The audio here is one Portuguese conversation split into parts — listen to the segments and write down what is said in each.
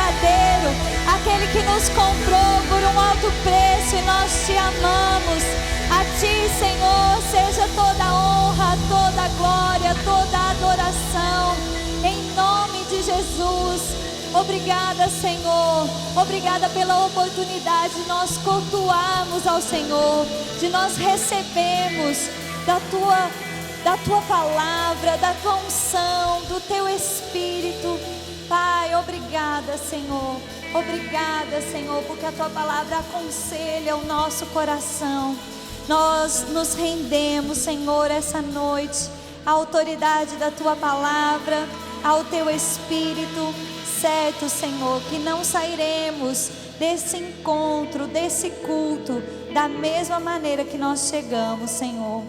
verdadeiro, aquele que nos comprou por um alto preço, e nós te amamos. A ti, Senhor, seja toda a honra, toda a glória, toda a adoração, em nome de Jesus. Obrigada, Senhor, obrigada pela oportunidade de nós cultuarmos ao Senhor, de nós recebermos da tua palavra, da tua unção, do teu Espírito. Pai, obrigada, Senhor, porque a tua palavra aconselha o nosso coração. Nós nos rendemos, Senhor, essa noite à autoridade da tua palavra, ao teu Espírito. Certo, Senhor, que não sairemos desse encontro, desse culto, da mesma maneira que nós chegamos, Senhor.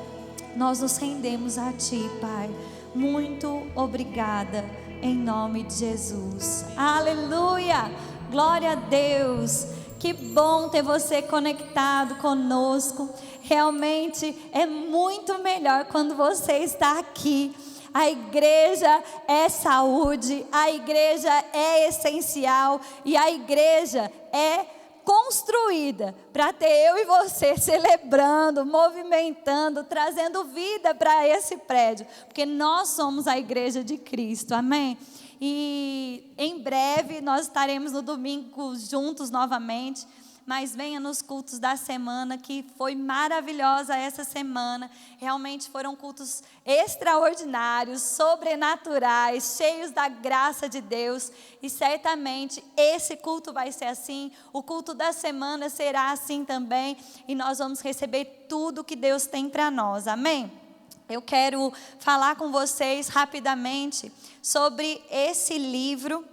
Nós nos rendemos a ti, Pai. Muito obrigada, em nome de Jesus. Aleluia! Glória a Deus. Que bom ter você conectado conosco. Realmente é muito melhor quando você está aqui. A igreja é saúde, a igreja é essencial e a igreja é construída para ter eu e você celebrando, movimentando, trazendo vida para esse prédio, porque nós somos a igreja de Cristo, amém? E em breve nós estaremos no domingo juntos novamente. Mas venha nos cultos da semana, que foi maravilhosa essa semana. Realmente foram cultos extraordinários, sobrenaturais, cheios da graça de Deus. E certamente esse culto vai ser assim. O culto da semana será assim também. E nós vamos receber tudo que Deus tem para nós. Amém? Eu quero falar com vocês rapidamente sobre esse livro,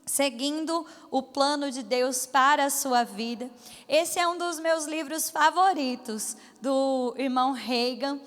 Seguindo o Plano de Deus para a Sua Vida. Esse é um dos meus livros favoritos, do irmão Reagan.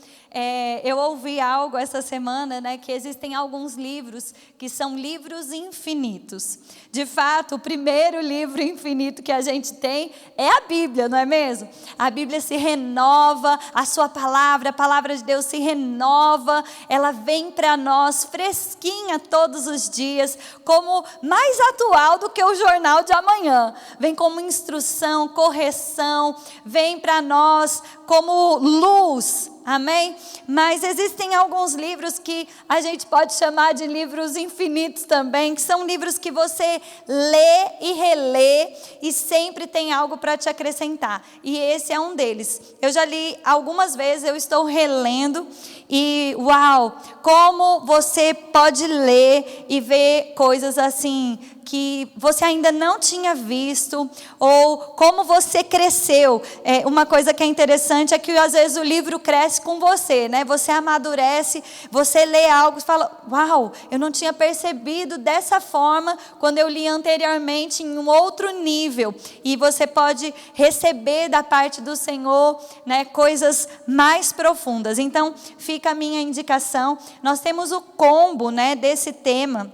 Eu ouvi algo essa semana, né, que existem alguns livros que são livros infinitos. De fato, o primeiro livro infinito que a gente tem é a Bíblia, não é mesmo? A Bíblia se renova, a sua palavra, a palavra de Deus se renova, ela vem para nós fresquinha todos os dias, como mais atual do que o jornal de amanhã. Vem como instrução, correção, vem para nós como luz. Amém? Mas existem alguns livros que a gente pode chamar de livros infinitos também, que são livros que você lê e relê e sempre tem algo para te acrescentar. E esse é um deles. Eu já li algumas vezes, eu estou relendo e uau, como você pode ler e ver coisas assim que você ainda não tinha visto, ou como você cresceu. Uma coisa que é interessante é que às vezes o livro cresce com você, né? Você amadurece, você lê algo e fala, uau, eu não tinha percebido dessa forma quando eu li anteriormente em um outro nível. E você pode receber da parte do Senhor, né, coisas mais profundas. Então, fica a minha indicação. Nós temos o combo, né, desse tema.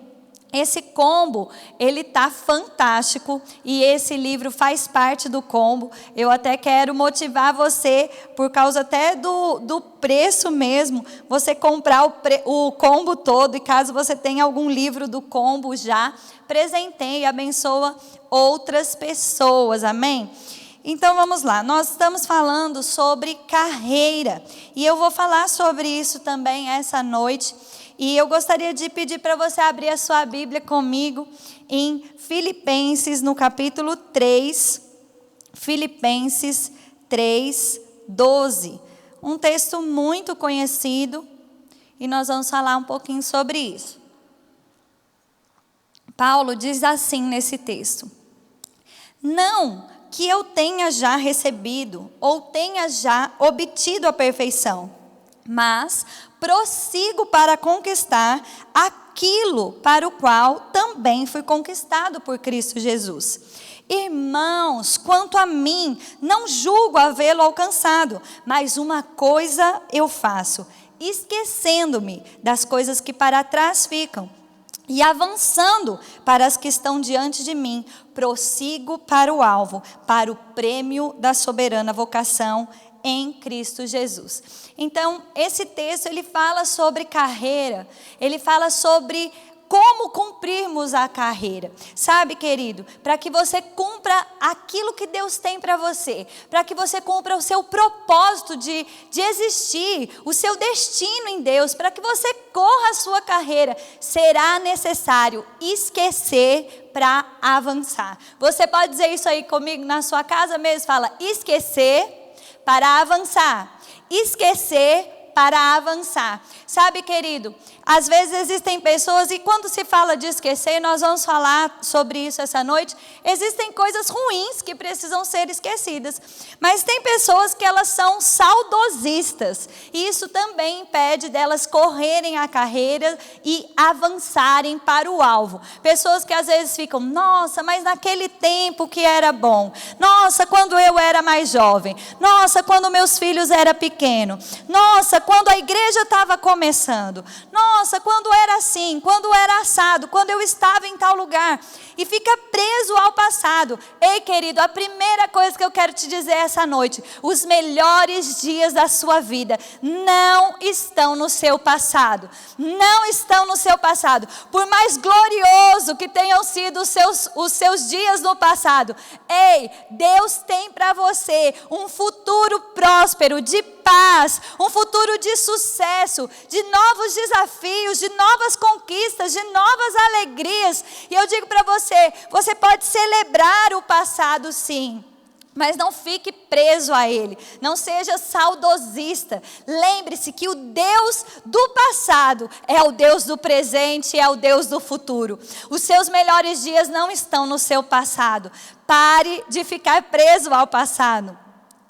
Esse combo, ele tá fantástico e esse livro faz parte do combo. Eu até quero motivar você, por causa até do preço mesmo, você comprar o combo todo, e caso você tenha algum livro do combo já, presenteie e abençoa outras pessoas, amém? Então vamos lá, nós estamos falando sobre carreira e eu vou falar sobre isso também essa noite. E eu gostaria de pedir para você abrir a sua Bíblia comigo em Filipenses, no capítulo 3, Filipenses 3, 12. Um texto muito conhecido e nós vamos falar um pouquinho sobre isso. Paulo diz assim nesse texto: não que eu tenha já recebido ou tenha já obtido a perfeição, mas prossigo para conquistar aquilo para o qual também fui conquistado por Cristo Jesus. Irmãos, quanto a mim, não julgo havê-lo alcançado, mas uma coisa eu faço, esquecendo-me das coisas que para trás ficam e avançando para as que estão diante de mim, prossigo para o alvo, para o prêmio da soberana vocação em Cristo Jesus. Então, esse texto, ele fala sobre carreira, ele fala sobre como cumprirmos a carreira. Sabe, querido, para que você cumpra aquilo que Deus tem para você, para que você cumpra o seu propósito de existir, o seu destino em Deus, para que você corra a sua carreira, será necessário esquecer para avançar. Você pode dizer isso aí comigo na sua casa mesmo? Fala, esquecer para avançar. Esquecer para avançar. Sabe, querido, às vezes existem pessoas, e quando se fala de esquecer, nós vamos falar sobre isso essa noite, existem coisas ruins que precisam ser esquecidas, mas tem pessoas que elas são saudosistas, e isso também impede delas correrem a carreira e avançarem para o alvo. Pessoas que às vezes ficam, nossa, mas naquele tempo que era bom, nossa, quando eu era mais jovem, nossa, quando meus filhos eram pequenos, nossa, quando a igreja estava começando, nossa, quando era assim, quando era assado, quando eu estava em tal lugar, e fica preso ao passado. Ei, querido, a primeira coisa que eu quero te dizer essa noite, os melhores dias da sua vida não estão no seu passado, não estão no seu passado, por mais glorioso que tenham sido os seus dias no passado, ei, Deus tem para você um futuro próspero, de paz, um futuro de sucesso, de novos desafios, de novas conquistas, de novas alegrias. E eu digo para você, você pode celebrar o passado sim, mas não fique preso a ele, não seja saudosista. Lembre-se que o Deus do passado é o Deus do presente, é o Deus do futuro. Os seus melhores dias não estão no seu passado. Pare de ficar preso ao passado.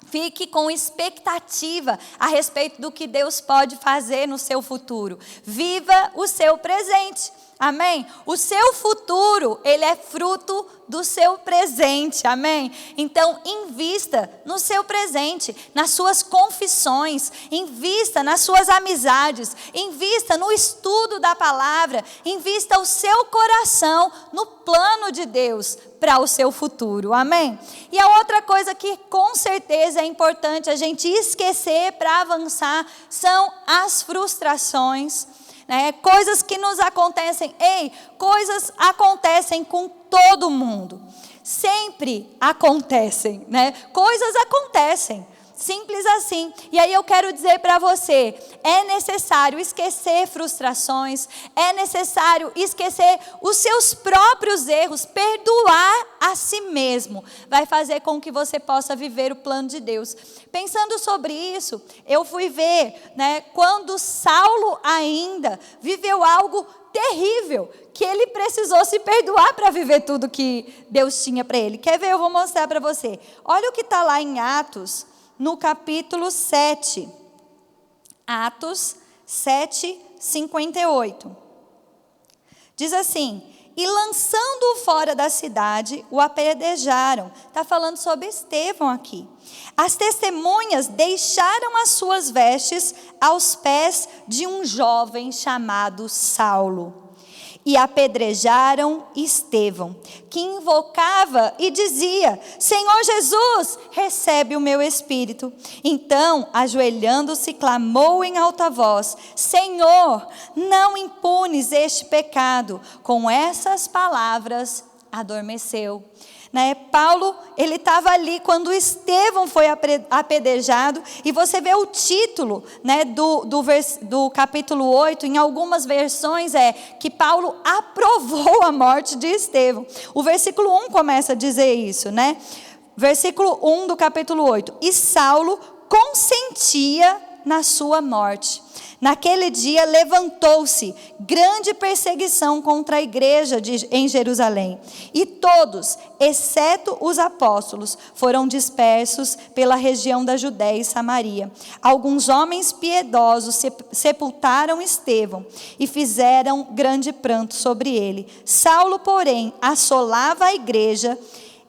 Fique com expectativa a respeito do que Deus pode fazer no seu futuro. Viva o seu presente. Amém? O seu futuro, ele é fruto do seu presente. Amém? Então, invista no seu presente, nas suas confissões, invista nas suas amizades, invista no estudo da palavra, invista o seu coração no plano de Deus para o seu futuro. Amém? E a outra coisa que com certeza é importante a gente esquecer para avançar são as frustrações. Coisas que nos acontecem, coisas acontecem com todo mundo, sempre acontecem, coisas acontecem, simples assim. E aí eu quero dizer para você, é necessário esquecer frustrações, é necessário esquecer os seus próprios erros, perdoar a si mesmo, vai fazer com que você possa viver o plano de Deus. Pensando sobre isso, eu fui ver, quando Saulo ainda viveu algo terrível, que ele precisou se perdoar para viver tudo que Deus tinha para ele. Quer ver? Eu vou mostrar para você. Olha o que está lá em Atos, no capítulo 7. Atos 7, 58. Diz assim: e lançando-o fora da cidade, o apedrejaram. Está falando sobre Estevão aqui. As testemunhas deixaram as suas vestes aos pés de um jovem chamado Saulo. E apedrejaram Estevão, que invocava e dizia: Senhor Jesus, recebe o meu espírito. Então, ajoelhando-se, clamou em alta voz: Senhor, não impunes este pecado. Com essas palavras, adormeceu. Paulo, ele estava ali quando Estevão foi apedrejado, e você vê o título do capítulo 8, em algumas versões é que Paulo aprovou a morte de Estevão. O versículo 1 começa a dizer isso, Versículo 1 do capítulo 8: e Saulo consentia na sua morte. Naquele dia levantou-se grande perseguição contra a igreja em Jerusalém. E todos, exceto os apóstolos, foram dispersos pela região da Judéia e Samaria. Alguns homens piedosos sepultaram Estevão e fizeram grande pranto sobre ele. Saulo, porém, assolava a igreja,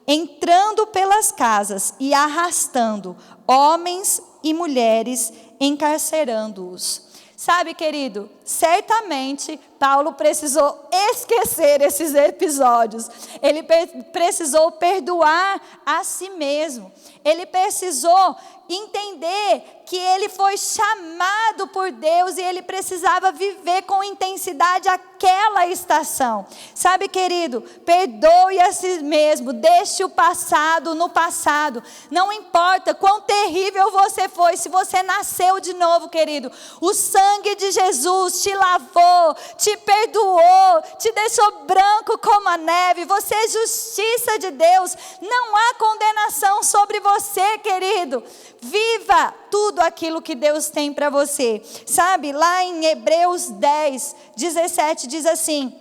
entrando pelas casas e arrastando homens e mulheres, encarcerando-os. Sabe, querido, certamente Paulo precisou esquecer esses episódios. Ele precisou perdoar a si mesmo. Ele precisou entender que ele foi chamado por Deus e ele precisava viver com intensidade aquela estação. Sabe, querido, perdoe a si mesmo, deixe o passado no passado. Não importa quão terrível você foi, se você nasceu de novo, querido, o sangue de Jesus te lavou, te perdoou, te deixou branco como a neve. Você é justiça de Deus, não há condenação sobre você, querido. Viva tudo aquilo que Deus tem para você. Sabe, lá em Hebreus 10, 17 diz assim: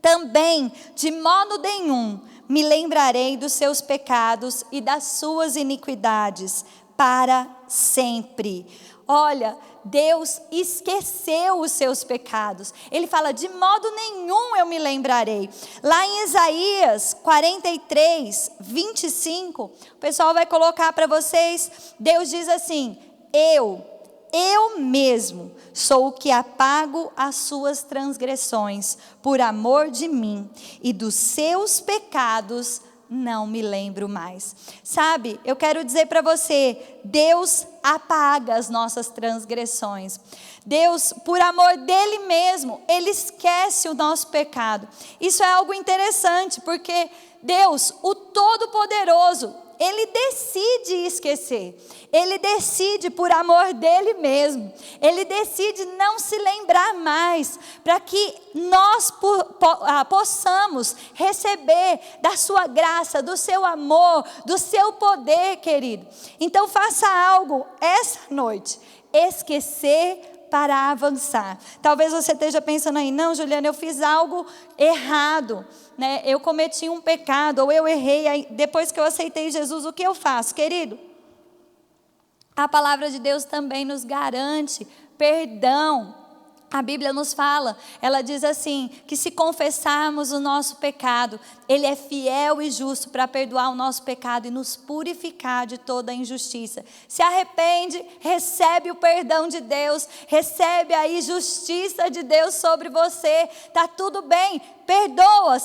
também de modo nenhum me lembrarei dos seus pecados e das suas iniquidades para sempre. Olha, Deus esqueceu os seus pecados. Ele fala, de modo nenhum eu me lembrarei. Lá em Isaías 43, 25, o pessoal vai colocar para vocês, Deus diz assim: eu mesmo sou o que apago as suas transgressões, por amor de mim, e dos seus pecados não me lembro mais. Sabe, eu quero dizer para você, Deus apaga as nossas transgressões. Deus, por amor dele mesmo, ele esquece o nosso pecado. Isso é algo interessante, porque Deus, o Todo-Poderoso, ele decide esquecer. Ele decide por amor dele mesmo. Ele decide não se lembrar mais, para que nós possamos receber da sua graça, do seu amor, do seu poder, querido. Então faça algo essa noite, esquecer para avançar. Talvez você esteja pensando aí, não, Juliana, eu fiz algo errado, né? Eu cometi um pecado, ou eu errei, depois que eu aceitei Jesus, o que eu faço, querido? A palavra de Deus também nos garante perdão. A Bíblia nos fala, ela diz assim, que se confessarmos o nosso pecado, Ele é fiel e justo para perdoar o nosso pecado e nos purificar de toda a injustiça. Se arrepende, recebe o perdão de Deus, recebe a justiça de Deus sobre você, está tudo bem, perdoa a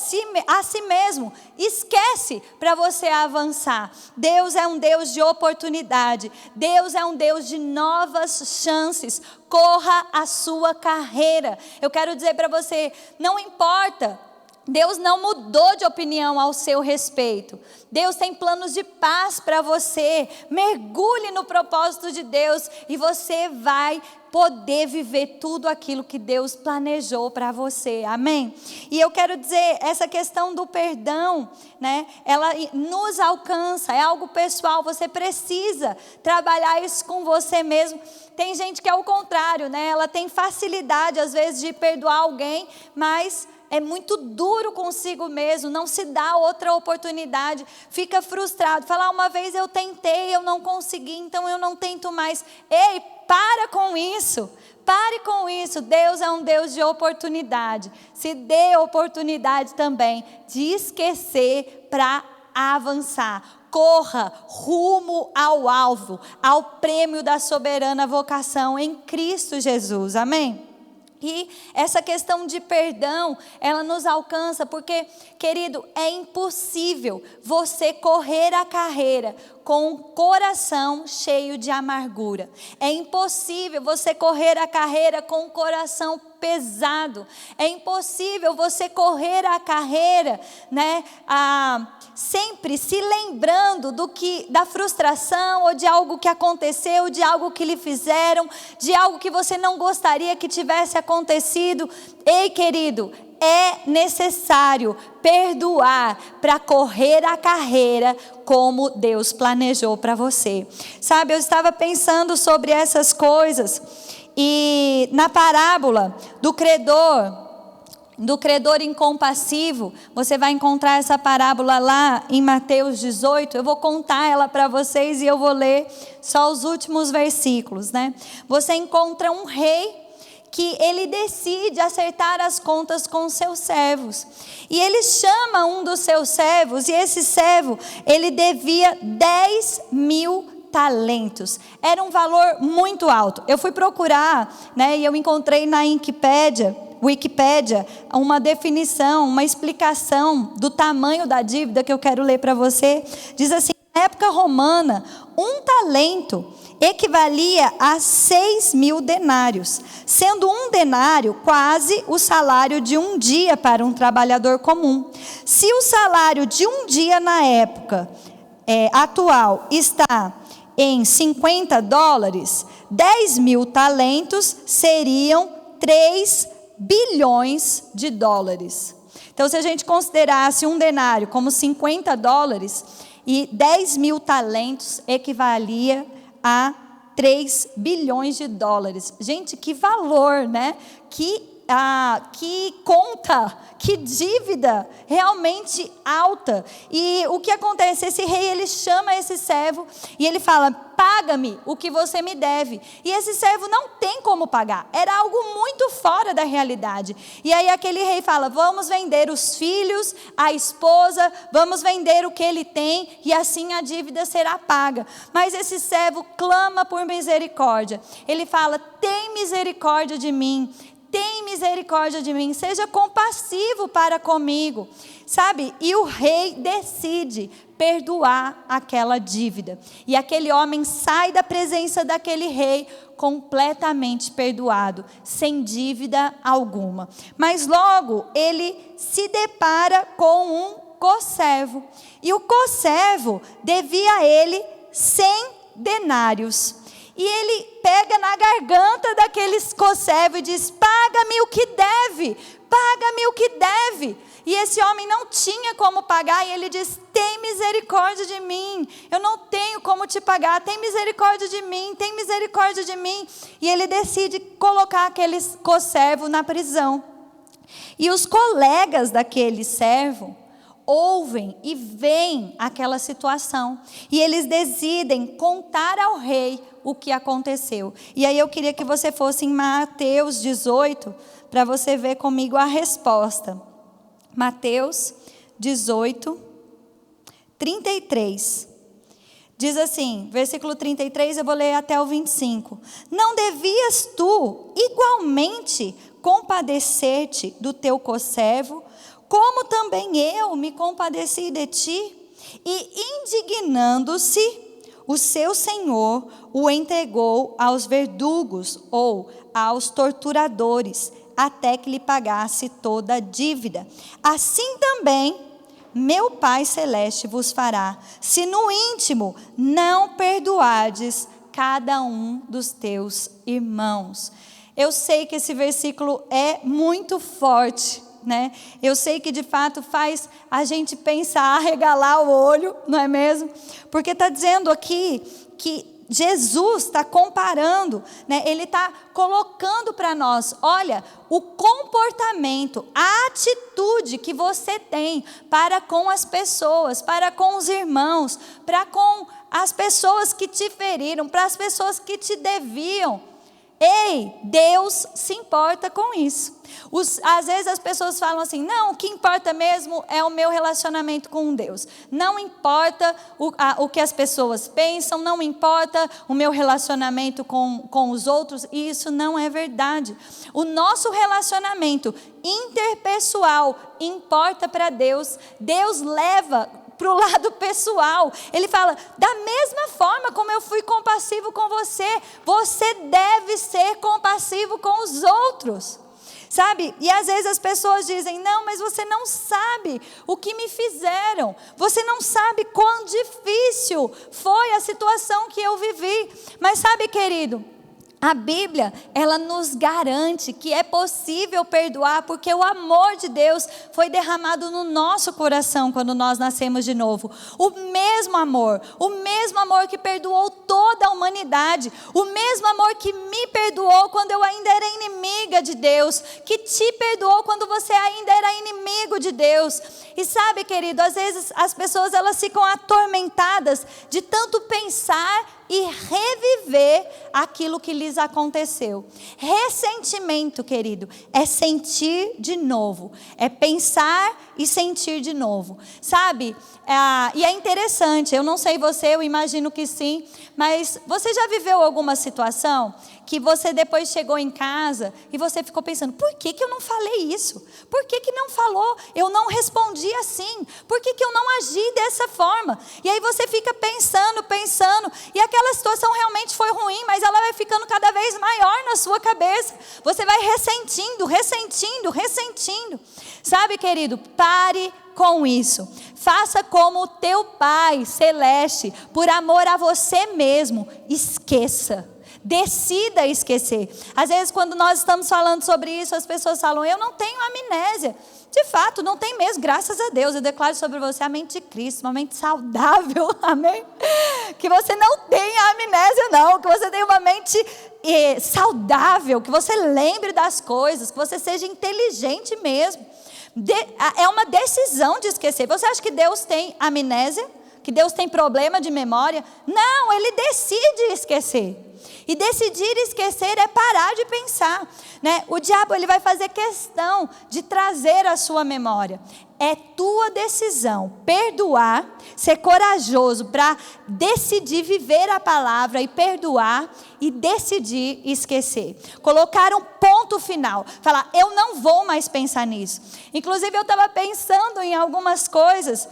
si mesmo, esquece para você avançar. Deus é um Deus de oportunidade, Deus é um Deus de novas chances. Corra a sua carreira. Eu quero dizer para você, não importa, Deus não mudou de opinião ao seu respeito. Deus tem planos de paz para você. Mergulhe no propósito de Deus e você vai poder viver tudo aquilo que Deus planejou para você, amém? E eu quero dizer, essa questão do perdão, né, ela nos alcança, é algo pessoal, você precisa trabalhar isso com você mesmo. Tem gente que é o contrário, né, ela tem facilidade às vezes de perdoar alguém, mas é muito duro consigo mesmo, não se dá outra oportunidade, fica frustrado, fala, uma vez eu tentei, eu não consegui, então eu não tento mais. Ei, para com isso, pare com isso. Deus é um Deus de oportunidade. Se dê oportunidade também de esquecer para avançar. Corra rumo ao alvo, ao prêmio da soberana vocação em Cristo Jesus, amém? E essa questão de perdão, ela nos alcança porque, querido, é impossível você correr a carreira com um coração cheio de amargura. É impossível você correr a carreira com um coração pesado. É impossível você correr a carreira, né, sempre se lembrando da frustração ou de algo que aconteceu, de algo que lhe fizeram, de algo que você não gostaria que tivesse acontecido. Ei, querido, é necessário perdoar para correr a carreira como Deus planejou para você. Sabe, eu estava pensando sobre essas coisas e na parábola do credor incompassivo, você vai encontrar essa parábola lá em Mateus 18, eu vou contar ela para vocês e eu vou ler só os últimos versículos, né? Você encontra um rei que ele decide acertar as contas com seus servos, e ele chama um dos seus servos, e esse servo, ele devia 10.000 talentos, era um valor muito alto. Eu fui procurar, né, e eu encontrei na Wikipédia Wikipédia uma definição, uma explicação do tamanho da dívida que eu quero ler para você. Diz assim: na época romana, 1 talento equivalia a 6.000 denários, sendo 1 denário quase o salário de um dia para um trabalhador comum. Se o salário de um dia na época atual está em $50, 10.000 talentos seriam 3 bilhões de dólares. Então, se a gente considerasse um denário como $50 e 10.000 talentos equivalia a 3 bilhões de dólares. Gente, que valor, né? Que conta, que dívida realmente alta. E o que acontece? Esse rei, ele chama esse servo e ele fala: paga-me o que você me deve. E esse servo não tem como pagar. Era algo muito fora da realidade. E aí aquele rei fala: vamos vender os filhos, a esposa, vamos vender o que ele tem e assim a dívida será paga. Mas esse servo clama por misericórdia. Ele fala: tem misericórdia de mim. Tem misericórdia de mim, seja compassivo para comigo, sabe? E o rei decide perdoar aquela dívida. E aquele homem sai da presença daquele rei completamente perdoado, sem dívida alguma. Mas logo ele se depara com um co-servo. E o co-servo devia a ele 100 denários. E ele pega na garganta daquele co-servo e diz: paga-me o que deve, paga-me o que deve. E esse homem não tinha como pagar, e ele diz: tem misericórdia de mim, eu não tenho como te pagar, tem misericórdia de mim, tem misericórdia de mim. E ele decide colocar aquele co-servo na prisão. E os colegas daquele servo ouvem e veem aquela situação, e eles decidem contar ao rei o que aconteceu. E aí eu queria que você fosse em Mateus 18, para você ver comigo a resposta. Mateus 18, 33. Diz assim, versículo 33, eu vou ler até o 25. Não devias tu igualmente compadecer-te do teu co-servo, como também eu me compadeci de ti? E indignando-se, o seu senhor o entregou aos verdugos ou aos torturadores, até que lhe pagasse toda a dívida. Assim também meu Pai Celeste vos fará, se no íntimo não perdoardes cada um dos teus irmãos. Eu sei que esse versículo é muito forte, né? Eu sei que de fato faz a gente pensar, arregalar o olho, não é mesmo? Porque está dizendo aqui que Jesus está comparando, né? Ele está colocando para nós: olha, o comportamento, a atitude que você tem para com as pessoas, para com os irmãos, para com as pessoas que te feriram, para as pessoas que te deviam. Ei, Deus se importa com isso. Às vezes as pessoas falam assim: não, o que importa mesmo é o meu relacionamento com Deus. Não importa o que as pessoas pensam, não importa o meu relacionamento com os outros. E isso não é verdade. O nosso relacionamento interpessoal importa para Deus. Deus leva para o lado pessoal. Ele fala: da mesma forma como eu fui compassivo com você, você deve ser compassivo com os outros. Sabe? E às vezes as pessoas dizem: não, mas você não sabe o que me fizeram. Você não sabe quão difícil foi a situação que eu vivi. Mas sabe, querido, a Bíblia, ela nos garante que é possível perdoar, porque o amor de Deus foi derramado no nosso coração quando nós nascemos de novo. O mesmo amor que perdoou toda a humanidade, o mesmo amor que me perdoou quando eu ainda era inimiga de Deus, que te perdoou quando você ainda era inimigo de Deus. E sabe, querido, às vezes as pessoas, elas ficam atormentadas de tanto pensar e reviver aquilo que lhes aconteceu. Ressentimento, querido, é sentir de novo, é pensar e sentir de novo, sabe? E é interessante, eu não sei você, eu imagino que sim, mas você já viveu alguma situação que você depois chegou em casa e você ficou pensando, por que eu não falei isso? Por que não falou? Eu não respondi assim. Por que eu não agi dessa forma? E aí você fica pensando, e aquela situação realmente foi ruim, mas ela vai ficando cada vez maior na sua cabeça. Você vai ressentindo. Sabe, querido, pare com isso. Faça como o teu Pai Celeste, por amor a você mesmo, esqueça. Decida esquecer. Às vezes quando nós estamos falando sobre isso, as pessoas falam, eu não tenho amnésia. De fato, não tem mesmo, graças a Deus. Eu declaro sobre você a mente de Cristo, uma mente saudável, amém? Que você não tenha amnésia não, que você tenha uma mente saudável, que você lembre das coisas, que você seja inteligente mesmo. É uma decisão de esquecer. Você acha que Deus tem amnésia? Que Deus tem problema de memória? Não, Ele decide esquecer. E decidir esquecer é parar de pensar, né? O diabo, ele vai fazer questão de trazer a sua memória. É tua decisão perdoar, ser corajoso para decidir viver a palavra e perdoar e decidir esquecer. Colocar um ponto final. Falar, eu não vou mais pensar nisso. Inclusive eu estava pensando em algumas coisas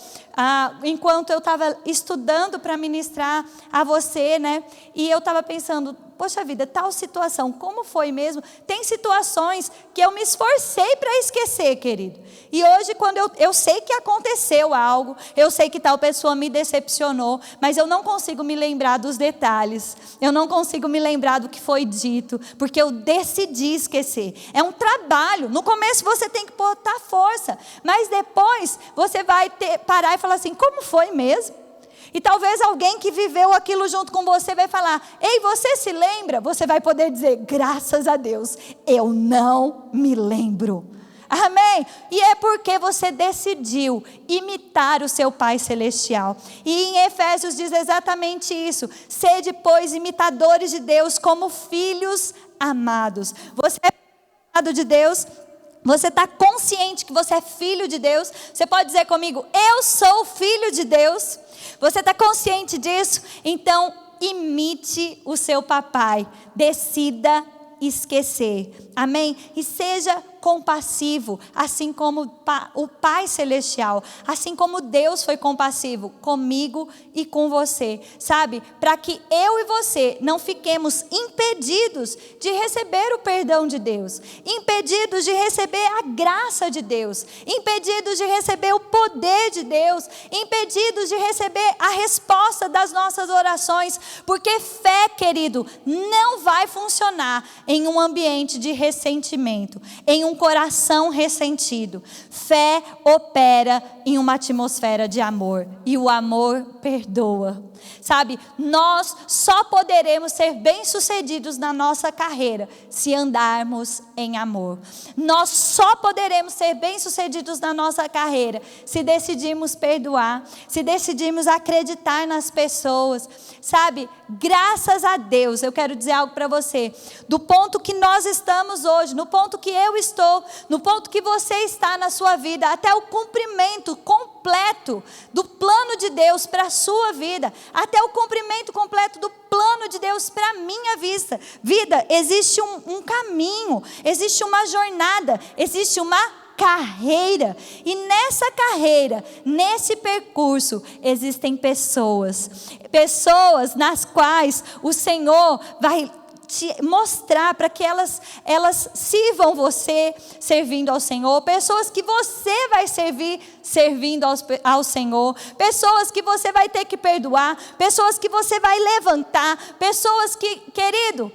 enquanto eu estava estudando para ministrar a você, né? E eu estava pensando, poxa vida, tal situação, como foi mesmo? Tem situações que eu me esforcei para esquecer, querido. E hoje, quando eu sei que aconteceu algo, eu sei que tal pessoa me decepcionou, mas eu não consigo me lembrar dos detalhes, eu não consigo me lembrar do que foi dito, porque eu decidi esquecer. É um trabalho. No começo você tem que botar força, mas depois você vai parar e falar assim, como foi mesmo? E talvez alguém que viveu aquilo junto com você vai falar, ei, você se lembra? Você vai poder dizer, graças a Deus, eu não me lembro. Amém? E é porque você decidiu imitar o seu Pai Celestial. E em Efésios diz exatamente isso. Sede, pois, imitadores de Deus como filhos amados. Você é amado de Deus? Você está consciente que você é filho de Deus? Você pode dizer comigo, eu sou filho de Deus? Você está consciente disso? Então, imite o seu papai. Decida esquecer. Amém? E seja compassivo, assim como o Pai Celestial, assim como Deus foi compassivo comigo e com você, sabe? Para que eu e você não fiquemos impedidos de receber o perdão de Deus, impedidos de receber a graça de Deus, impedidos de receber o poder de Deus, impedidos de receber a resposta das nossas orações, porque fé, querido, não vai funcionar em um ambiente de ressentimento, em um coração ressentido. Fé opera em uma atmosfera de amor, e o amor perdoa. Sabe, nós só poderemos ser bem-sucedidos na nossa carreira se andarmos em amor. Nós só poderemos ser bem-sucedidos na nossa carreira se decidirmos perdoar, se decidirmos acreditar nas pessoas. Sabe, graças a Deus, eu quero dizer algo para você, do ponto que nós estamos hoje, no ponto que eu estou, no ponto que você está na sua vida, até o cumprimento completo do plano de Deus para a sua vida, até o cumprimento completo do plano de Deus para a minha vida, existe um caminho, existe uma jornada, existe uma carreira, e nessa carreira, nesse percurso, existem pessoas nas quais o Senhor vai te mostrar para que elas sirvam você servindo ao Senhor, pessoas que você vai servir servindo ao Senhor, pessoas que você vai ter que perdoar, pessoas que você vai levantar, pessoas que, querido,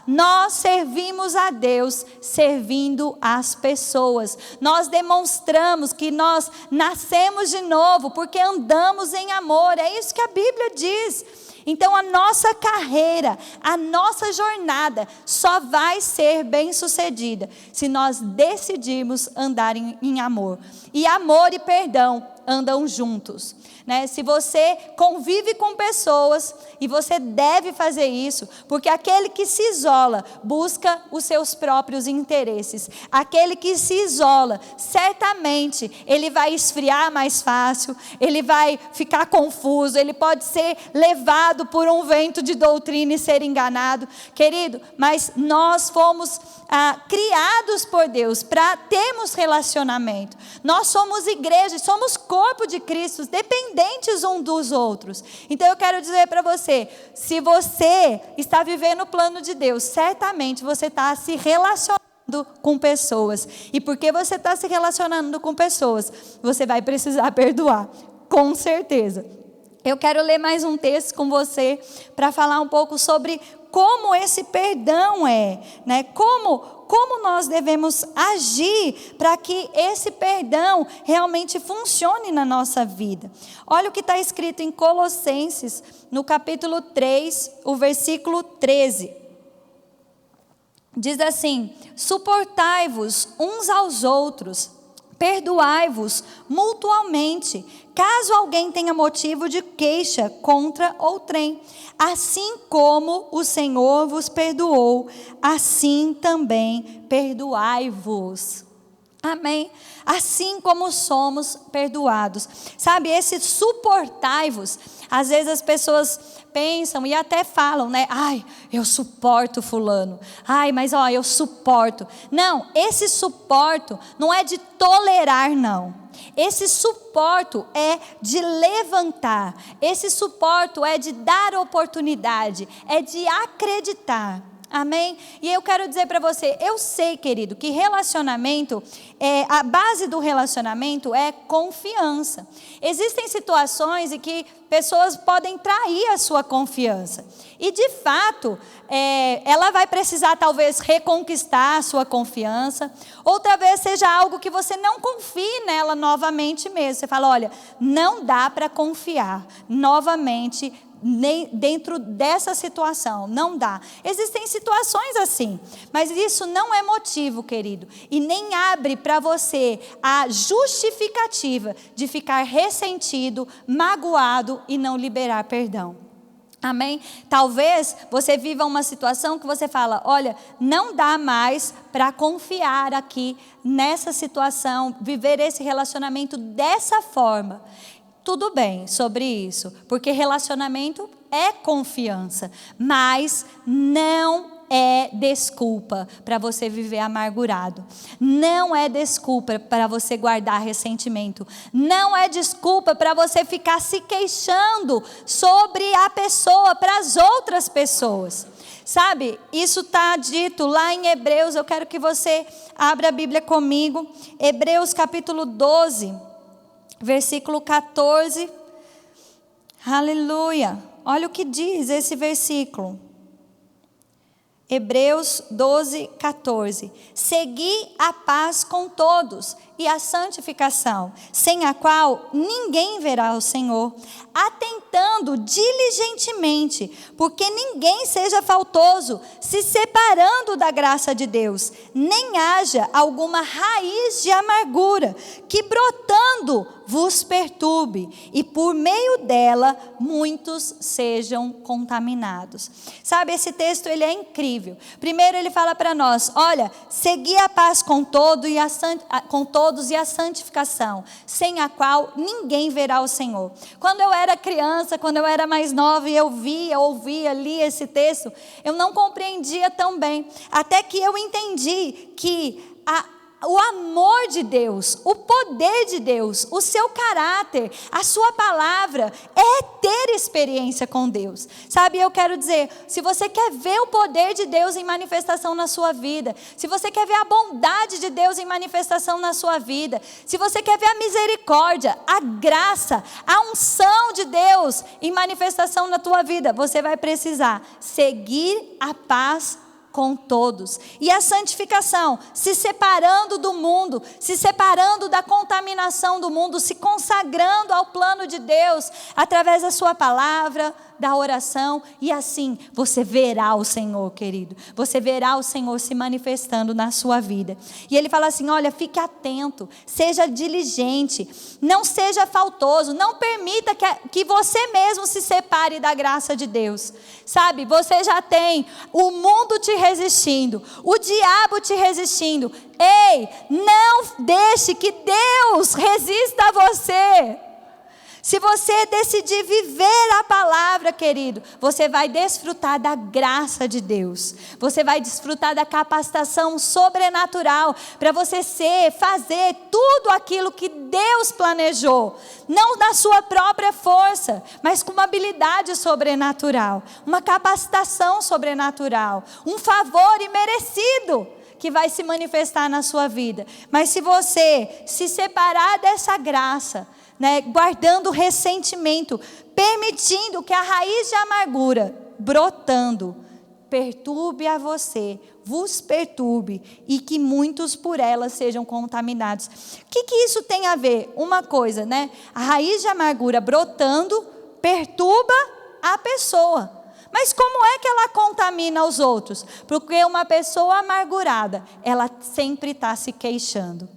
nós servimos a Deus servindo as pessoas. Nós demonstramos que nós nascemos de novo porque andamos em amor. É isso que a Bíblia diz. Então a nossa carreira, a nossa jornada só vai ser bem-sucedida se nós decidirmos andar em amor. E amor e perdão andam juntos, né? Se você convive com pessoas, e você deve fazer isso, porque aquele que se isola busca os seus próprios interesses. Aquele que se isola, certamente ele vai esfriar mais fácil, ele vai ficar confuso, ele pode ser levado levado por um vento de doutrina e ser enganado. Querido, mas nós fomos criados por Deus para termos relacionamento. Nós somos igreja, somos corpo de Cristo, dependentes uns dos outros. Então eu quero dizer para você, se você está vivendo o plano de Deus, certamente você está se relacionando com pessoas. E porque você está se relacionando com pessoas, você vai precisar perdoar, com certeza. Eu quero ler mais um texto com você para falar um pouco sobre como esse perdão é, né? Como nós devemos agir para que esse perdão realmente funcione na nossa vida. Olha o que está escrito em Colossenses, no capítulo 3, o versículo 13. Diz assim: suportai-vos uns aos outros, perdoai-vos mutualmente, caso alguém tenha motivo de queixa contra outrem. Assim como o Senhor vos perdoou, assim também perdoai-vos. Amém? Assim como somos perdoados. Sabe, esse suportai-vos, às vezes as pessoas pensam e até falam, né? Ai, eu suporto fulano. Ai, mas ó, eu suporto. Não, esse suporto não é de tolerar, não. Esse suporto é de levantar. Esse suporto é de dar oportunidade, é de acreditar. Amém? E eu quero dizer para você, eu sei, querido, que relacionamento, a base do relacionamento é confiança. Existem situações em que pessoas podem trair a sua confiança. E de fato, ela vai precisar talvez reconquistar a sua confiança. Ou talvez seja algo que você não confie nela novamente mesmo. Você fala, olha, não dá para confiar novamente nem dentro dessa situação, não dá. Existem situações assim, mas isso não é motivo, querido, e nem abre para você a justificativa de ficar ressentido, magoado e não liberar perdão. Amém? Talvez você viva uma situação que você fala, olha, não dá mais para confiar aqui nessa situação, viver esse relacionamento dessa forma. Tudo bem sobre isso, porque relacionamento é confiança, mas não é desculpa para você viver amargurado, não é desculpa para você guardar ressentimento, não é desculpa para você ficar se queixando sobre a pessoa para as outras pessoas. Sabe, isso está dito lá em Hebreus, eu quero que você abra a Bíblia comigo, Hebreus capítulo 12, versículo 14, aleluia, olha o que diz esse versículo, Hebreus 12, 14, segui a paz com todos e a santificação, sem a qual ninguém verá o Senhor, atentando diligentemente, porque ninguém seja faltoso, se separando da graça de Deus, nem haja alguma raiz de amargura, que brotando vos perturbe, e por meio dela muitos sejam contaminados. Sabe, esse texto ele é incrível. Primeiro ele fala para nós, olha, segui a paz com todos e a santificação, sem a qual ninguém verá o Senhor. Quando eu era criança, quando eu era mais nova e eu ouvia, lia esse texto, eu não compreendia tão bem, até que eu entendi que o amor de Deus, o poder de Deus, o seu caráter, a sua palavra é ter experiência com Deus. Sabe, eu quero dizer, se você quer ver o poder de Deus em manifestação na sua vida, se você quer ver a bondade de Deus em manifestação na sua vida, se você quer ver a misericórdia, a graça, a unção de Deus em manifestação na tua vida, você vai precisar seguir a paz com todos. E a santificação, se separando do mundo, se separando da contaminação do mundo, se consagrando ao plano de Deus, através da sua palavra, da oração, e assim você verá o Senhor, querido. Você verá o Senhor se manifestando na sua vida. E ele fala assim, olha, fique atento, seja diligente, não seja faltoso, não permita que você mesmo se separe da graça de Deus. Sabe, você já tem o mundo te resistindo, o diabo te resistindo. Ei, não deixe que Deus resista a você. Se você decidir viver a palavra, querido, você vai desfrutar da graça de Deus. Você vai desfrutar da capacitação sobrenatural para você fazer tudo aquilo que Deus planejou. Não na sua própria força, mas com uma habilidade sobrenatural, uma capacitação sobrenatural, um favor imerecido que vai se manifestar na sua vida. Mas se você se separar dessa graça, guardando ressentimento, permitindo que a raiz de amargura brotando perturbe a você, vos perturbe, e que muitos por ela sejam contaminados. O que isso tem a ver? Uma coisa, a raiz de amargura brotando perturba a pessoa. Mas como é que ela contamina os outros? Porque uma pessoa amargurada, ela sempre está se queixando.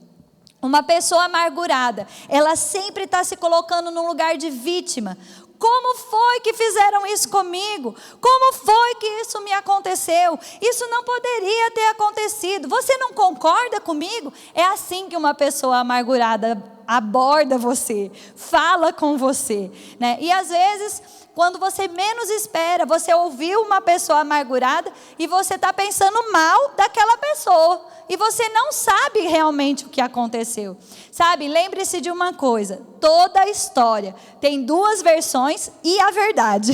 Uma pessoa amargurada, ela sempre está se colocando num lugar de vítima. Como foi que fizeram isso comigo? Como foi que isso me aconteceu? Isso não poderia ter acontecido. Você não concorda comigo? É assim que uma pessoa amargurada aborda você, fala com você, E às vezes, quando você menos espera, você ouviu uma pessoa amargurada e você está pensando mal daquela pessoa. E você não sabe realmente o que aconteceu. Sabe, lembre-se de uma coisa. Toda história tem duas versões e a verdade.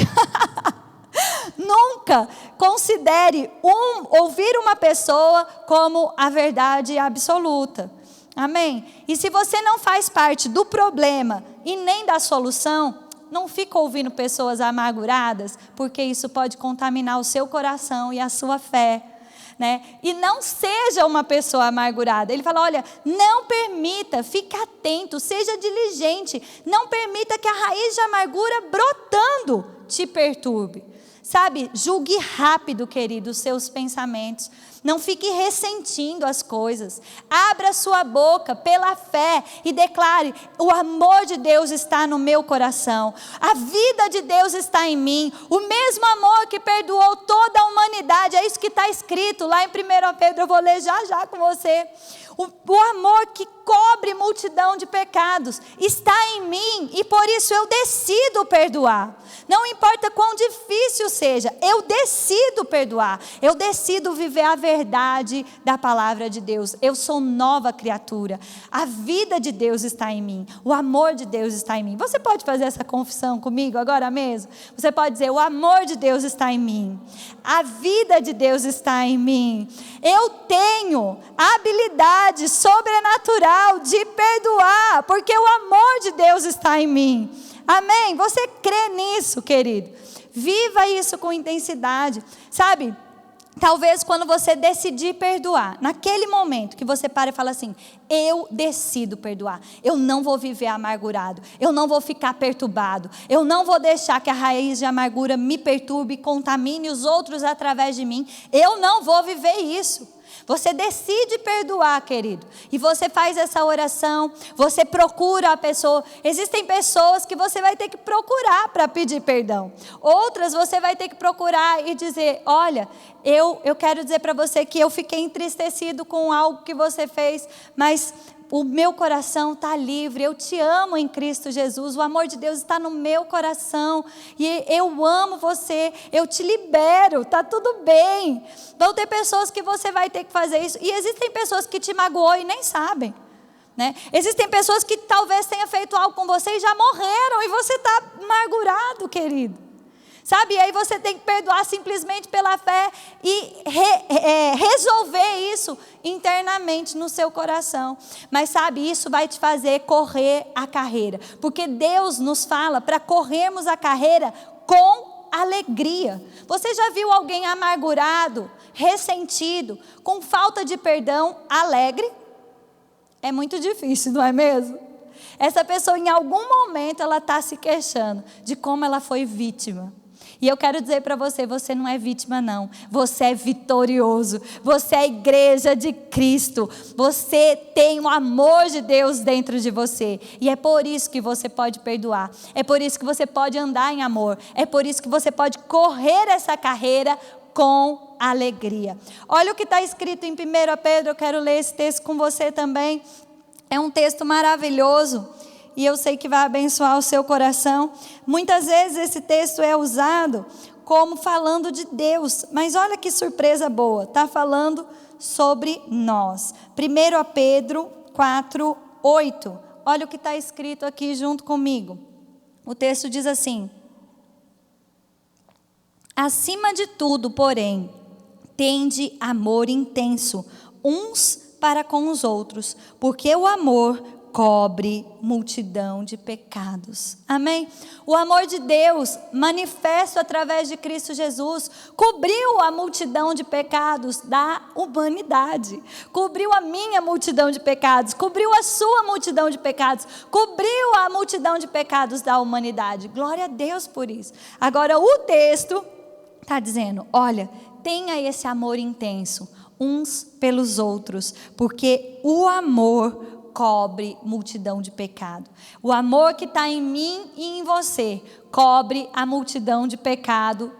Nunca considere ouvir uma pessoa como a verdade absoluta. Amém? E se você não faz parte do problema e nem da solução, não fica ouvindo pessoas amarguradas, porque isso pode contaminar o seu coração e a sua fé. E não seja uma pessoa amargurada. Ele fala, olha, não permita, fique atento, seja diligente, não permita que a raiz de amargura brotando te perturbe. Sabe, julgue rápido, querido, os seus pensamentos. Não fique ressentindo as coisas. Abra sua boca pela fé e declare: o amor de Deus está no meu coração. A vida de Deus está em mim. O mesmo amor que perdoou toda a humanidade. É isso que está escrito lá em 1 Pedro. Eu vou ler já com você. O amor que cobre multidão de pecados está em mim e por isso eu decido perdoar. Não importa quão difícil seja, eu decido perdoar. Eu decido viver a verdade da palavra de Deus. Eu sou nova criatura. A vida de Deus está em mim. O amor de Deus está em mim. Você pode fazer essa confissão comigo agora mesmo? Você pode dizer: o amor de Deus está em mim. A vida de Deus está em mim. Eu tenho a habilidade sobrenatural de perdoar, porque o amor de Deus está em mim. Amém? Você crê nisso, querido? Viva isso com intensidade. Sabe, talvez quando você decidir perdoar, naquele momento que você para e fala assim: eu decido perdoar, eu não vou viver amargurado, eu não vou ficar perturbado, eu não vou deixar que a raiz de amargura me perturbe e contamine os outros através de mim. Eu não vou viver isso. Você decide perdoar, querido, e você faz essa oração, você procura a pessoa. Existem pessoas que você vai ter que procurar para pedir perdão. Outras você vai ter que procurar e dizer: olha, eu quero dizer para você que eu fiquei entristecido com algo que você fez, mas o meu coração está livre, eu te amo em Cristo Jesus, o amor de Deus está no meu coração, e eu amo você, eu te libero, está tudo bem. Vão ter pessoas que você vai ter que fazer isso, e existem pessoas que te magoou e nem sabem, Existem pessoas que talvez tenham feito algo com você e já morreram, e você está amargurado, querido. Sabe, e aí você tem que perdoar simplesmente pela fé e resolver isso internamente no seu coração. Mas sabe, isso vai te fazer correr a carreira. Porque Deus nos fala para corrermos a carreira com alegria. Você já viu alguém amargurado, ressentido, com falta de perdão, alegre? É muito difícil, não é mesmo? Essa pessoa em algum momento ela está se queixando de como ela foi vítima. E eu quero dizer para você, você não é vítima não, você é vitorioso, você é a igreja de Cristo, você tem o amor de Deus dentro de você, e é por isso que você pode perdoar, é por isso que você pode andar em amor, é por isso que você pode correr essa carreira com alegria. Olha o que está escrito em 1 Pedro, eu quero ler esse texto com você também, é um texto maravilhoso, e eu sei que vai abençoar o seu coração. Muitas vezes esse texto é usado como falando de Deus, mas olha que surpresa boa, está falando sobre nós. 1 Pedro 4:8, olha o que está escrito aqui junto comigo. O texto diz assim: acima de tudo, porém, tende amor intenso uns para com os outros, porque o amor cobre multidão de pecados. Amém? O amor de Deus, manifesto através de Cristo Jesus, cobriu a multidão de pecados da humanidade. Cobriu a minha multidão de pecados, cobriu a sua multidão de pecados, cobriu a multidão de pecados da humanidade. Glória a Deus por isso. Agora o texto está dizendo, olha, tenha esse amor intenso uns pelos outros, porque o amor cobre multidão de pecado. O amor que está em mim e em você cobre a multidão de pecado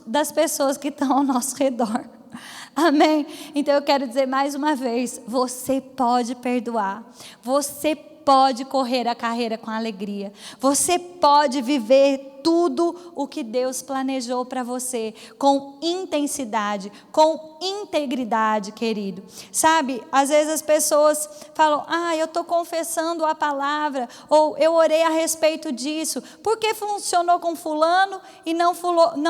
das pessoas que estão ao nosso redor. Amém? Então eu quero dizer mais uma vez, você pode perdoar, você pode correr a carreira com alegria, você pode viver tudo o que Deus planejou para você, com intensidade, com integridade, querido. Sabe, às vezes as pessoas falam, eu estou confessando a palavra, ou eu orei a respeito disso, porque funcionou com fulano e não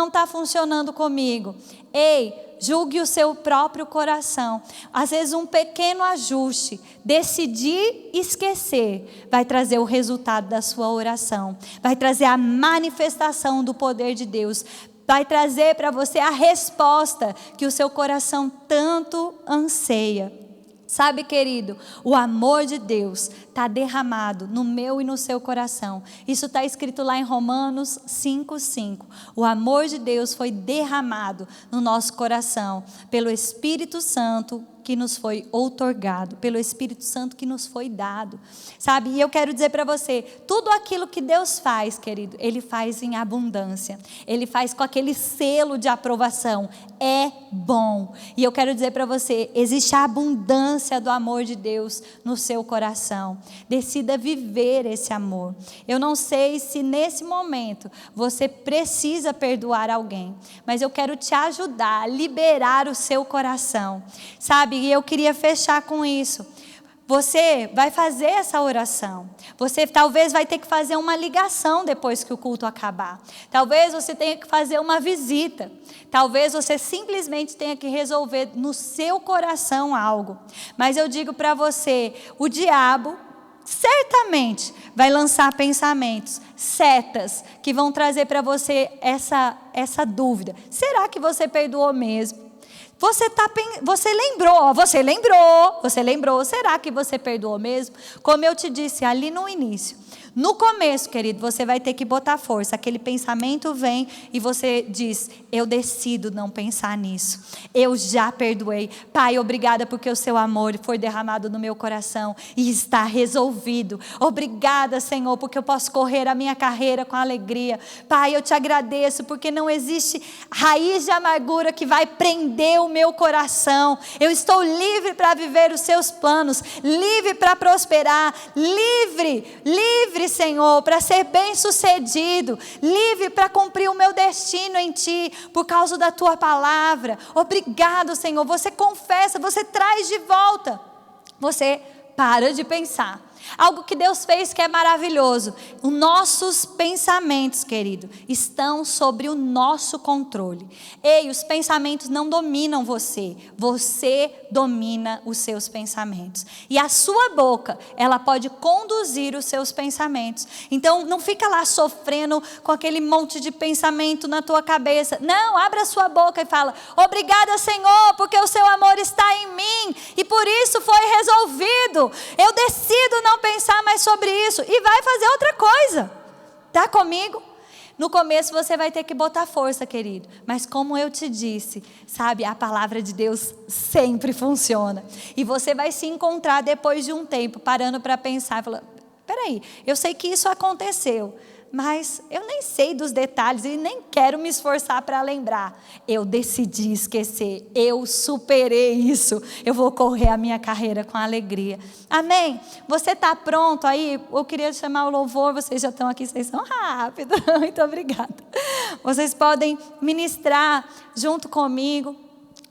está funcionando comigo. Ei, julgue o seu próprio coração. Às vezes um pequeno ajuste, decidir esquecer, vai trazer o resultado da sua oração, vai trazer a manifestação do poder de Deus, vai trazer para você a resposta que o seu coração tanto anseia. Sabe, querido, o amor de Deus está derramado no meu e no seu coração. Isso está escrito lá em Romanos 5:5. O amor de Deus foi derramado no nosso coração pelo Espírito Santo que nos foi outorgado, pelo Espírito Santo que nos foi dado. Sabe, e eu quero dizer para você, tudo aquilo que Deus faz, querido, Ele faz em abundância. Ele faz com aquele selo de aprovação. É bom. E eu quero dizer para você, existe a abundância do amor de Deus no seu coração. Decida viver esse amor. Eu não sei se nesse momento você precisa perdoar alguém, mas eu quero te ajudar a liberar o seu coração. Sabe, e eu queria fechar com isso. Você vai fazer essa oração. Você talvez vai ter que fazer uma ligação depois que o culto acabar. Talvez você tenha que fazer uma visita. Talvez você simplesmente tenha que resolver no seu coração algo. Mas eu digo para você, o diabo certamente vai lançar pensamentos, setas, que vão trazer para você essa dúvida. Será que você perdoou mesmo? Você lembrou, será que você perdoou mesmo? Como eu te disse ali no início, no começo, querido, você vai ter que botar força, aquele pensamento vem e você diz, eu decido não pensar nisso, eu já perdoei, Pai, obrigada porque o seu amor foi derramado no meu coração e está resolvido, obrigada, Senhor, porque eu posso correr a minha carreira com alegria, Pai, eu te agradeço porque não existe raiz de amargura que vai prender o meu coração, eu estou livre para viver os seus planos, livre para prosperar, livre, Senhor, para ser bem sucedido, livre para cumprir o meu destino em Ti, por causa da Tua palavra. Obrigado, Senhor, você confessa, você traz de volta, você para de pensar. Algo que Deus fez que é maravilhoso. Os nossos pensamentos, querido, estão sobre o nosso controle. Ei, os pensamentos não dominam você. Você domina os seus pensamentos. E a sua boca, ela pode conduzir os seus pensamentos. Então, não fica lá sofrendo com aquele monte de pensamento na tua cabeça. Não, abra a sua boca e fala, obrigada, Senhor, porque o seu amor está em mim. E por isso foi resolvido. Eu decido não pensar mais sobre isso e vai fazer outra coisa. Tá comigo? No começo você vai ter que botar força, querido. Mas como eu te disse, sabe, a palavra de Deus sempre funciona. E você vai se encontrar depois de um tempo, parando para pensar, falando, peraí, eu sei que isso aconteceu, mas eu nem sei dos detalhes e nem quero me esforçar para lembrar. Eu decidi esquecer, eu superei isso, eu vou correr a minha carreira com alegria. Amém? Você está pronto aí? Eu queria chamar o louvor, vocês já estão aqui, vocês são rápidos, muito obrigada. Vocês podem ministrar junto comigo,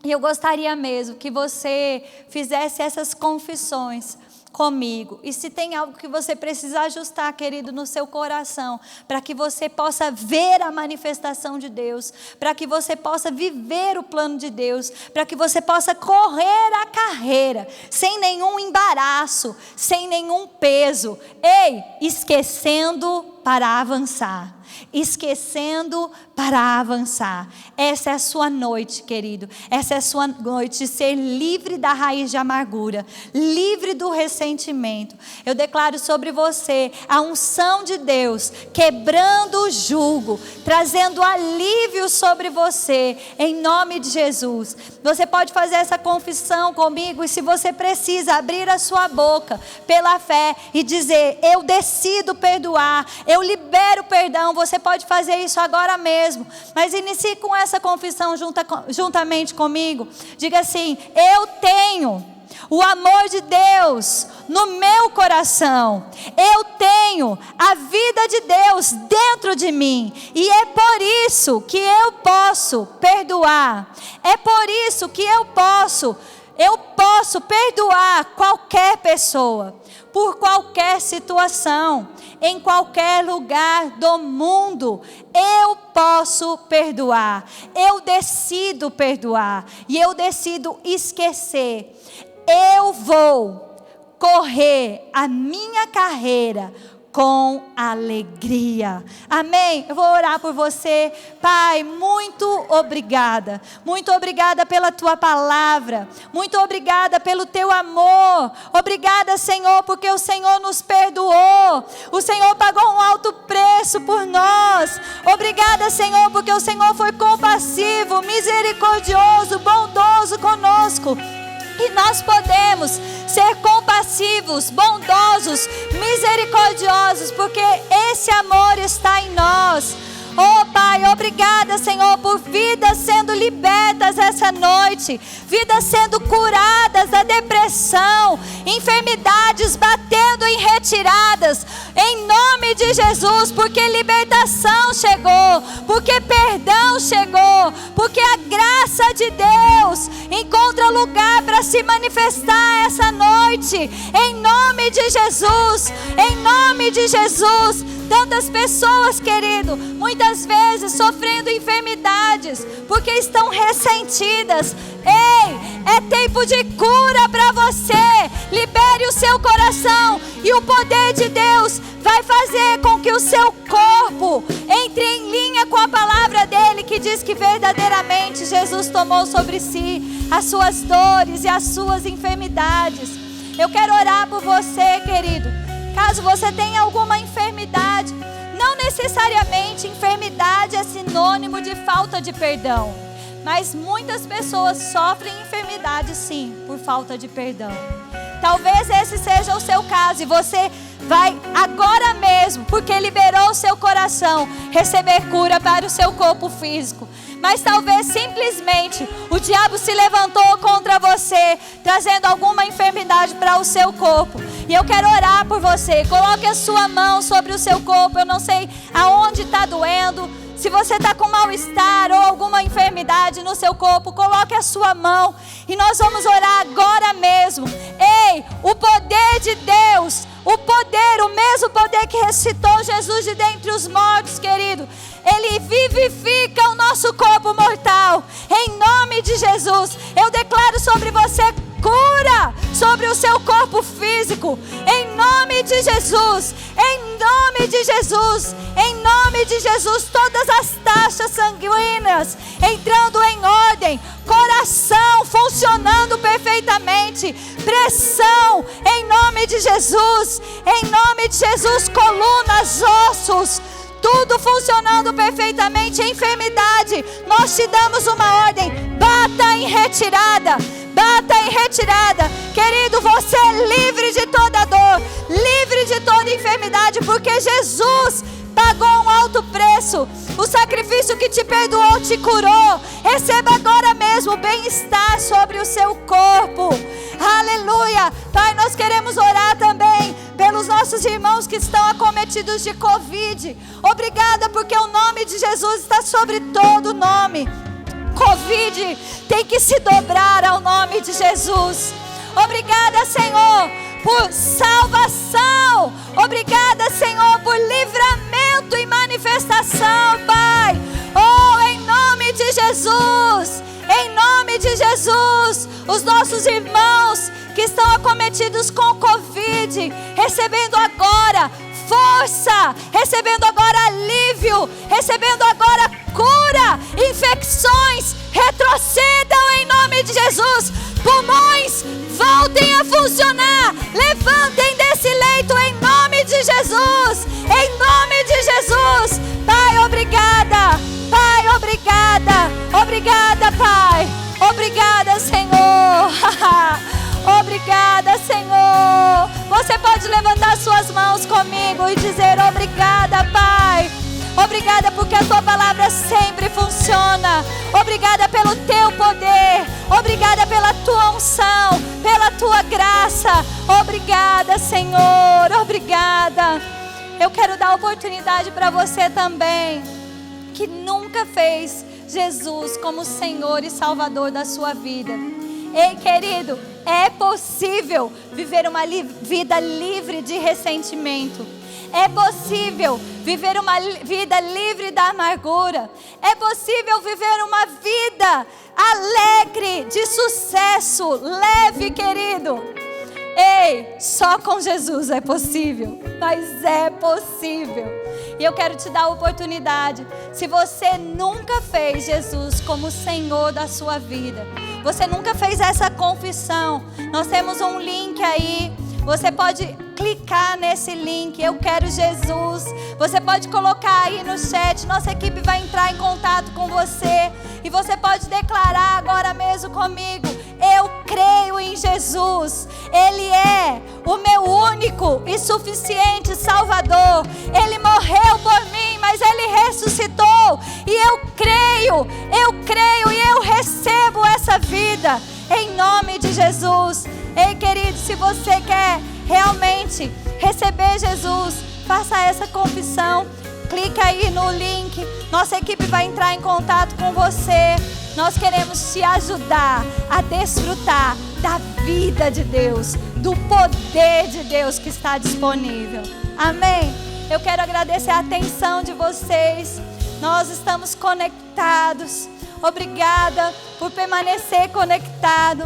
e eu gostaria mesmo que você fizesse essas confissões comigo. E se tem algo que você precisa ajustar, querido, no seu coração, para que você possa ver a manifestação de Deus, para que você possa viver o plano de Deus, para que você possa correr a carreira, sem nenhum embaraço, sem nenhum peso. Ei, esquecendo para avançar. Esquecendo para avançar. Essa é a sua noite, querido. Essa é a sua noite de ser livre da raiz de amargura, livre do ressentimento. Eu declaro sobre você a unção de Deus, quebrando o jugo, trazendo alívio sobre você, em nome de Jesus. Você pode fazer essa confissão comigo, e se você precisa, abrir a sua boca pela fé e dizer: eu decido perdoar, eu libero perdão. Você pode fazer isso agora mesmo, mas inicie com essa confissão juntamente comigo. Diga assim: eu tenho o amor de Deus no meu coração, eu tenho a vida de Deus dentro de mim, e é por isso que eu posso perdoar, é por isso que eu posso perdoar qualquer pessoa, por qualquer situação, em qualquer lugar do mundo. Eu posso perdoar, eu decido perdoar, e eu decido esquecer. Eu vou correr a minha carreira com alegria. Amém? Eu vou orar por você. Pai, muito obrigada. Muito obrigada pela tua palavra. Muito obrigada pelo teu amor. Obrigada, Senhor, porque o Senhor nos perdoou. O Senhor pagou um alto preço por nós. Obrigada, Senhor, porque o Senhor foi compassivo, misericordioso, bondoso conosco. E nós podemos ser compassivos, bondosos, misericordiosos, porque esse amor está em nós. Oh Pai, obrigada, Senhor, por vidas sendo libertas essa noite, vidas sendo curadas da depressão, enfermidades batendo em retiradas, em nome de Jesus, porque libertação chegou, porque perdão chegou, porque a graça de Deus encontra lugar para se manifestar essa noite, em nome de Jesus, em nome de Jesus. Tantas pessoas, querido, muitas vezes sofrendo enfermidades, porque estão ressentidas. Ei, é tempo de cura para você. Libere o seu coração, e o poder de Deus vai fazer com que o seu corpo entre em linha com a palavra dele, que diz que verdadeiramente Jesus tomou sobre si as suas dores e as suas enfermidades. Eu quero orar por você, querido. Caso você tenha alguma enfermidade, não necessariamente enfermidade é sinônimo de falta de perdão, mas muitas pessoas sofrem enfermidade sim, por falta de perdão. Talvez esse seja o seu caso, e você vai agora mesmo, porque liberou o seu coração, receber cura para o seu corpo físico. Mas talvez simplesmente o diabo se levantou contra você, trazendo alguma enfermidade para o seu corpo. E eu quero orar por você. Coloque a sua mão sobre o seu corpo. Eu não sei aonde está doendo. Se você está com mal-estar ou alguma enfermidade no seu corpo, coloque a sua mão. E nós vamos orar agora mesmo. Ei, o poder de Deus, o mesmo poder que ressuscitou Jesus de dentre os mortos, querido, ele vivifica o nosso corpo mortal. Em nome de Jesus, eu declaro sobre você cura sobre o seu corpo físico, em nome de Jesus, em nome de Jesus, em nome de Jesus. Todas as taxas sanguíneas entrando em ordem, coração funcionando perfeitamente, pressão, em nome de Jesus, em nome de Jesus, colunas, ossos, tudo funcionando perfeitamente. Enfermidade, nós te damos uma ordem: bata em retirada, bata em retirada. Querido, você é livre de toda dor, livre de toda enfermidade, porque Jesus pagou um alto preço. O sacrifício que te perdoou, te curou. Receba agora mesmo o bem-estar sobre o seu corpo. Aleluia. Pai, nós queremos orar também pelos nossos irmãos que estão acometidos de Covid. Obrigada, porque o nome de Jesus está sobre todo nome. Covid tem que se dobrar ao nome de Jesus. Obrigada, Senhor, por salvação. Obrigada, Senhor, por livramento e manifestação, Pai. Oh, em nome de Jesus, em nome de Jesus, os nossos irmãos que estão acometidos com Covid, recebendo agora força, recebendo agora alívio, recebendo agora cura. Infecções retrocedam em nome de Jesus. Pulmões voltem a funcionar. Levantem desse leito em nome de Jesus. Em nome de Jesus. Pai, obrigada. Pai, obrigada. Obrigada, Pai. Obrigada, Senhor. Obrigada, Senhor. Você pode levantar suas mãos comigo e dizer obrigada, Pai. Obrigada porque a tua palavra sempre funciona. Obrigada pelo teu poder. Obrigada pela tua unção, pela tua graça. Obrigada, Senhor. Obrigada. Eu quero dar oportunidade para você também, que nunca fez Jesus como Senhor e Salvador da sua vida. Ei, querido, é possível viver uma vida livre de ressentimento. É possível viver uma vida livre da amargura. É possível viver uma vida alegre, de sucesso, leve, querido. Ei, só com Jesus é possível, mas é possível. E eu quero te dar a oportunidade. Se você nunca fez Jesus como Senhor da sua vida, você nunca fez essa confissão, nós temos um link aí. Você pode clicar nesse link, eu quero Jesus. Você pode colocar aí no chat, nossa equipe vai entrar em contato com você. E você pode declarar agora mesmo comigo: eu creio em Jesus. Ele é o meu único e suficiente Salvador. Ele morreu por mim, mas Ele ressuscitou. E eu creio e eu recebo essa vida em nome de Jesus. Ei, querido, se você quer realmente receber Jesus, faça essa confissão. Clica aí no link. Nossa equipe vai entrar em contato com você. Nós queremos te ajudar a desfrutar da vida de Deus, do poder de Deus que está disponível. Amém? Eu quero agradecer a atenção de vocês. Nós estamos conectados. Obrigada por permanecer conectado.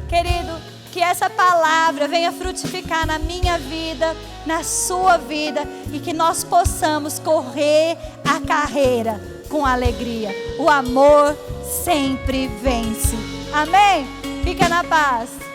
Querido, que essa palavra venha frutificar na minha vida, na sua vida, e que nós possamos correr a carreira com alegria. O amor sempre vence. Amém? Fica na paz.